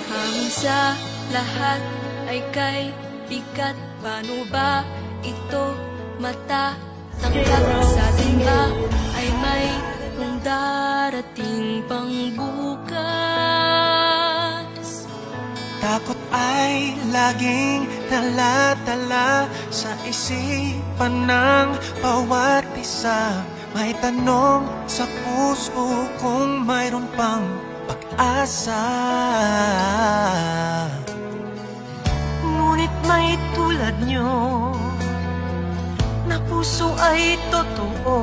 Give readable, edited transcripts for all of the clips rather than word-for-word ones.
Hanggang sa lahat ay kay bigat. Paano ba ito matatangkap? Sa atin ba ay may kung darating pang bukas? Takot ay laging nalatala sa isipan ng bawat isa. May tanong sa puso kung mayroon pang pag-asa. Ngunit may tulad nyo na puso ay totoo,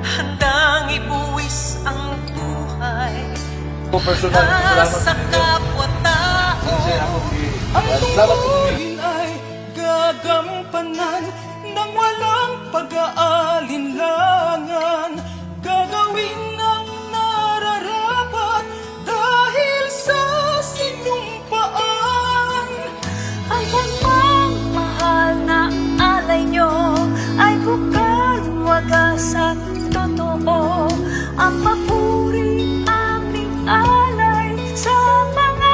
handang ibuwis ang buhay sa kapwa-tao. Ang tungkulin ay gagampanan nang walang pag-aalinlangan. Gagawin ang nararapat dahil sa sinumpaan. Ang pagmamahal na alay nyo ay bukal, wagas at totoo. Ang papuri aming alay sa mga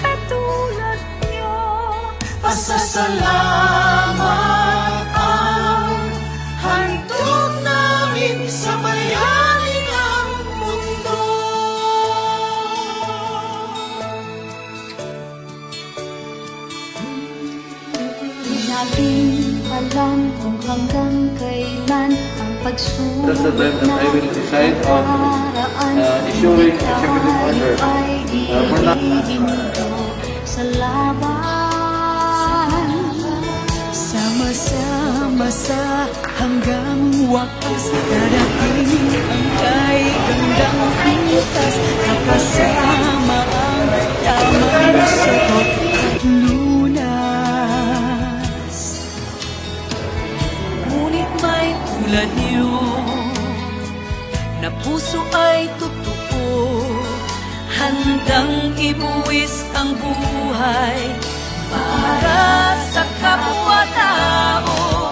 katulad nyo. Pasasalamat ang handog namin sa bayaning ang mundo. Di natin alam kung hanggang kailan ang pagsubok na nakaraan. Issuing executive order. Ay iihinto sa laban. Sama-sama sa hanggang wakas, darating ang kay gandang pintas. Nakasama ang tamang sagot at lunas. Ngunit may tulad niyo na puso ay totoo, handang ibuwis ang buhay para sa kapwa-tao.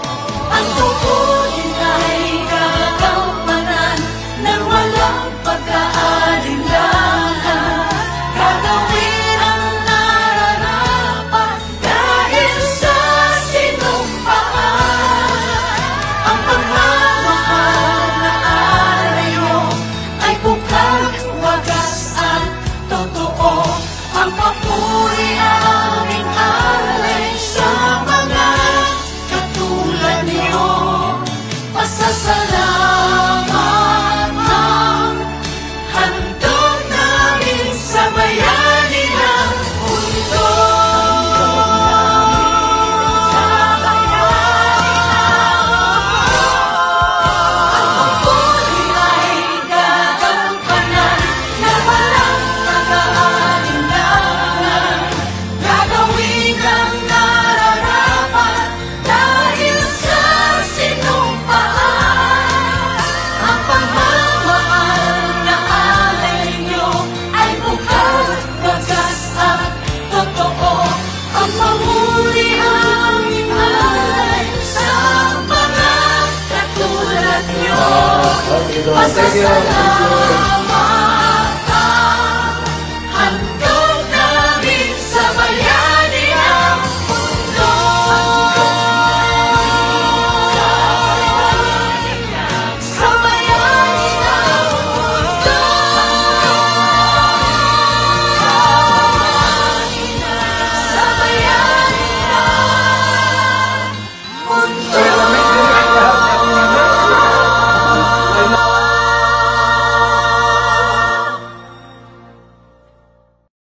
Ang tungkulin ay gagampanan nang walang pag-aalinlangan. Gagawin ang nararapat dahil sa sinumpaan. Ang pagmamahal na alay nyo ay bukal, wagas at totoo. Ang papuri aming alay sa mga katulad niyo. Pasasalamat ang handog namin sa bayani ng mundo. Ang papuri ay gagampanan na walang pag-aalinlangan. Gagawin ang nararapat dahil sa sinumpaan. Ang pagmamahal na alay nyo ay bukal, wagas at totoo. Ang pamuri aming alay sa mga katulad nyo. Pasasalamat